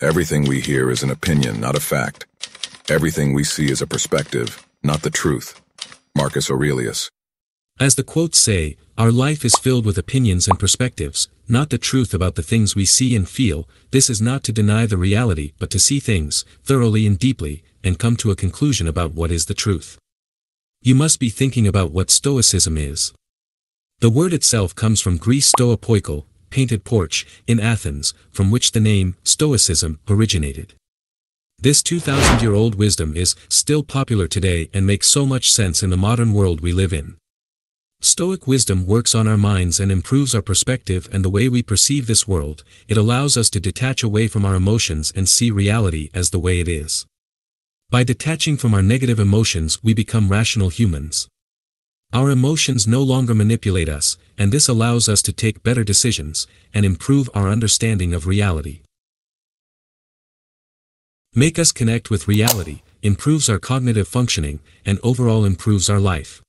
Everything we hear is an opinion, not a fact. Everything we see is a perspective, not the truth. Marcus Aurelius. As the quotes say, our life is filled with opinions and perspectives, not the truth about the things we see and feel. This is not to deny the reality, but to see things thoroughly and deeply, and come to a conclusion about what is the truth. You must be thinking about what Stoicism is. The word itself comes from Greece stoa poikol, painted porch, in Athens, from which the name Stoicism originated. This 2,000-year-old wisdom is still popular today and makes so much sense in the modern world we live in. Stoic wisdom works on our minds and improves our perspective and the way we perceive this world. It allows us to detach away from our emotions and see reality as the way it is. By detaching from our negative emotions, we become rational humans. Our emotions no longer manipulate us, and this allows us to take better decisions and improve our understanding of reality. Make us connect with reality, improves our cognitive functioning, and overall improves our life.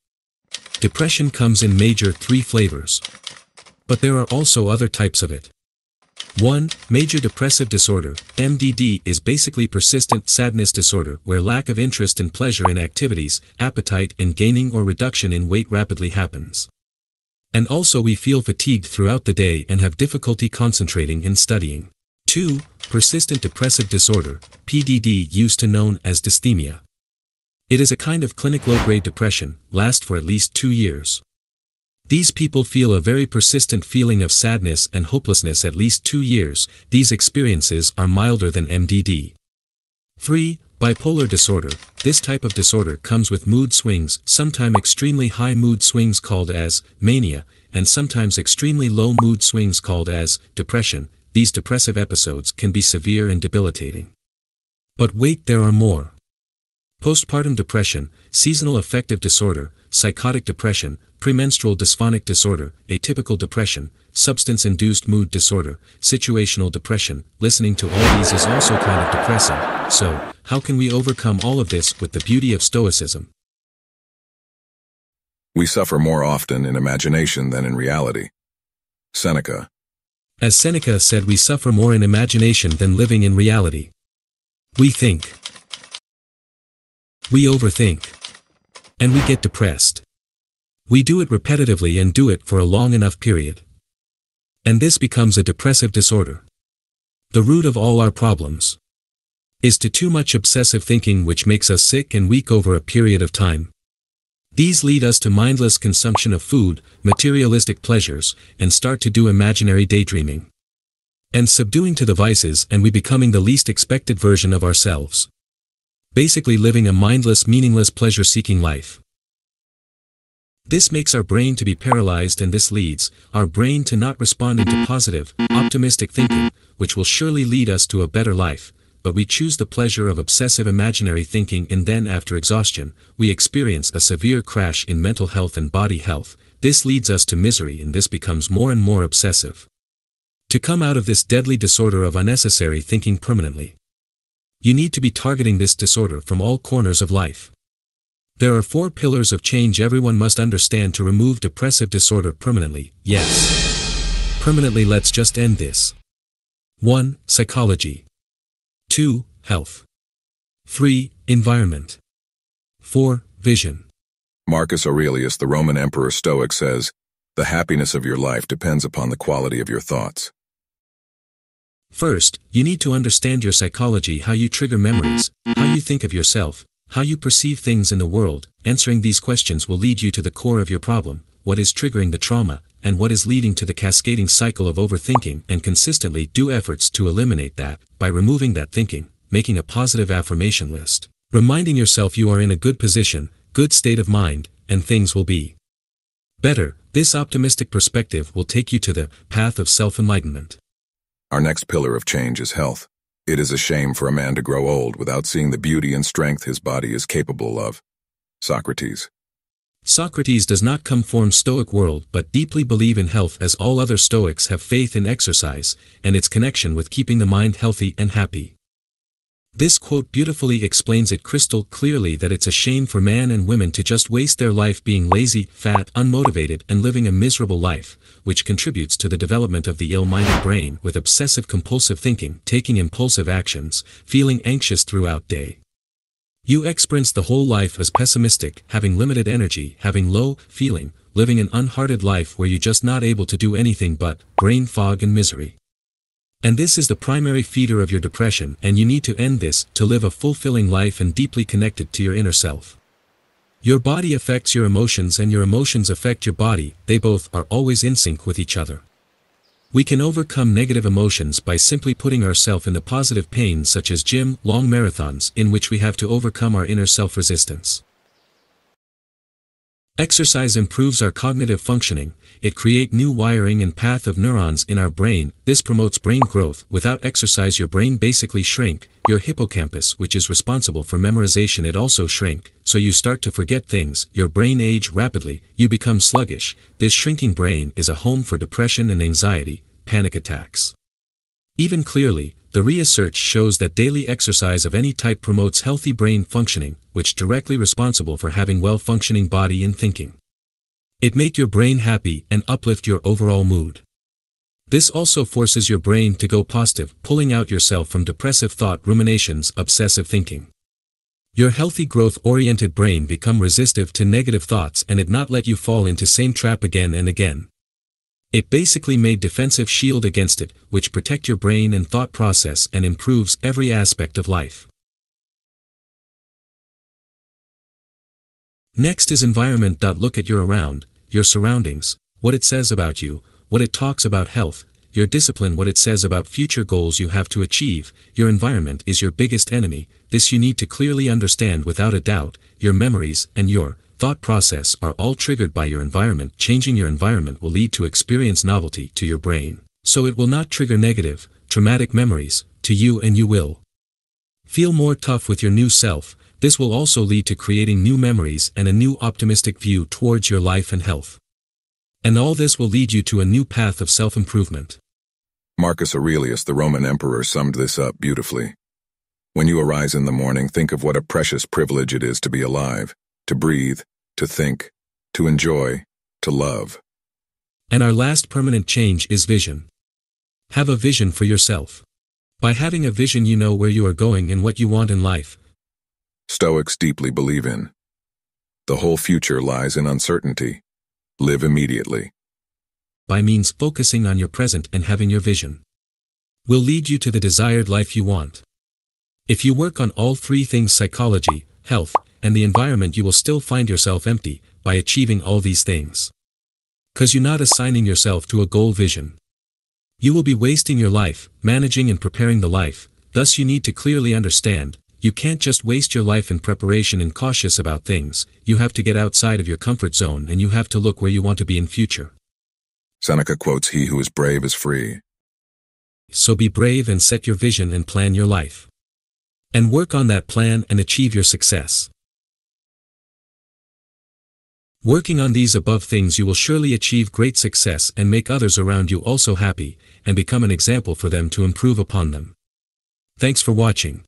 Depression comes in major 3 flavors. But there are also other types of it. 1. Major depressive disorder, MDD, is basically persistent sadness disorder where lack of interest and pleasure in activities, appetite and gaining or reduction in weight rapidly happens. And also we feel fatigued throughout the day and have difficulty concentrating and studying. 2. Persistent depressive disorder, PDD, used to known as dysthymia. It is a kind of clinic low-grade depression, lasts for at least 2 years. These people feel a very persistent feeling of sadness and hopelessness at least 2 years. These experiences are milder than MDD. 3. Bipolar disorder. This type of disorder comes with mood swings, sometimes extremely high mood swings called as mania, and sometimes extremely low mood swings called as depression. These depressive episodes can be severe and debilitating. But wait, there are more. Postpartum depression, seasonal affective disorder, psychotic depression, premenstrual dysphonic disorder, atypical depression, substance-induced mood disorder, situational depression. Listening to all these is also kind of depressing. So, how can we overcome all of this with the beauty of Stoicism? We suffer more often in imagination than in reality. Seneca. As Seneca said, we suffer more in imagination than living in reality. We think. We overthink. And we get depressed. We do it repetitively and do it for a long enough period. And this becomes a depressive disorder. The root of all our problems is to too much obsessive thinking, which makes us sick and weak over a period of time. These lead us to mindless consumption of food, materialistic pleasures, and start to do imaginary daydreaming. And subduing to the vices, and we becoming the least expected version of ourselves. Basically living a mindless, meaningless, pleasure-seeking life. This makes our brain to be paralyzed, and this leads our brain to not responding to positive, optimistic thinking, which will surely lead us to a better life. But we choose the pleasure of obsessive imaginary thinking, and then after exhaustion, we experience a severe crash in mental health and body health. This leads us to misery, and this becomes more and more obsessive. To come out of this deadly disorder of unnecessary thinking permanently, you need to be targeting this disorder from all corners of life. There are 4 pillars of change everyone must understand to remove depressive disorder permanently. Yes. Permanently. Let's just end this. 1. Psychology. 2. Health. 3. Environment. 4. Vision. Marcus Aurelius, the Roman Emperor Stoic, says, "The happiness of your life depends upon the quality of your thoughts." First, you need to understand your psychology, how you trigger memories, how you think of yourself, how you perceive things in the world. Answering these questions will lead you to the core of your problem, what is triggering the trauma, and what is leading to the cascading cycle of overthinking, and consistently do efforts to eliminate that, by removing that thinking, making a positive affirmation list, reminding yourself you are in a good position, good state of mind, and things will be better. This optimistic perspective will take you to the path of self-enlightenment. Our next pillar of change is health. It is a shame for a man to grow old without seeing the beauty and strength his body is capable of. Socrates. Socrates does not come from Stoic world but deeply believe in health, as all other Stoics have faith in exercise and its connection with keeping the mind healthy and happy. This quote beautifully explains it crystal clearly that it's a shame for man and women to just waste their life being lazy, fat, unmotivated and living a miserable life, which contributes to the development of the ill-minded brain with obsessive-compulsive thinking, taking impulsive actions, feeling anxious throughout day. You experience the whole life as pessimistic, having limited energy, having low feeling, living an unhearted life where you're just not able to do anything but brain fog and misery. And this is the primary feeder of your depression, and you need to end this to live a fulfilling life and deeply connected to your inner self. Your body affects your emotions and your emotions affect your body, they both are always in sync with each other. We can overcome negative emotions by simply putting ourselves into positive pain such as gym, long marathons in which we have to overcome our inner self-resistance. Exercise improves our cognitive functioning, it creates new wiring and path of neurons in our brain, this promotes brain growth. Without exercise your brain basically shrink, your hippocampus which is responsible for memorization it also shrink, so you start to forget things, your brain age rapidly, you become sluggish, this shrinking brain is a home for depression and anxiety, panic attacks. Even clearly, the research shows that daily exercise of any type promotes healthy brain functioning, which directly responsible for having well-functioning body and thinking. It make your brain happy and uplift your overall mood. This also forces your brain to go positive, pulling out yourself from depressive thought ruminations, obsessive thinking. Your healthy growth-oriented brain become resistive to negative thoughts and it not let you fall into same trap again and again. It basically made defensive shield against it, which protect your brain and thought process and improves every aspect of life. Next is environment. Look at your around, your surroundings, what it says about you, what it talks about health, your discipline, what it says about future goals you have to achieve. Your environment is your biggest enemy, this you need to clearly understand without a doubt. Your memories and your thought process are all triggered by your environment. Changing your environment will lead to experience novelty to your brain, so it will not trigger negative, traumatic memories to you and you will feel more tough with your new self. This will also lead to creating new memories and a new optimistic view towards your life and health. And all this will lead you to a new path of self-improvement. Marcus Aurelius, the Roman emperor, summed this up beautifully. When you arise in the morning, think of what a precious privilege it is to be alive, to breathe, to think, to enjoy, to love. And our last permanent change is vision. Have a vision for yourself. By having a vision you know where you are going and what you want in life. Stoics deeply believe in. The whole future lies in uncertainty. Live immediately. By means focusing on your present and having your vision will lead you to the desired life you want. If you work on all three things, psychology, health, and the environment, you will still find yourself empty by achieving all these things. 'Cause you're not assigning yourself to a goal vision. You will be wasting your life, managing and preparing the life, thus you need to clearly understand, you can't just waste your life in preparation and cautious about things, you have to get outside of your comfort zone and you have to look where you want to be in future. Seneca quotes, "He who is brave is free." So be brave and set your vision and plan your life. And work on that plan and achieve your success. Working on these above things you will surely achieve great success and make others around you also happy, and become an example for them to improve upon them. Thanks for watching.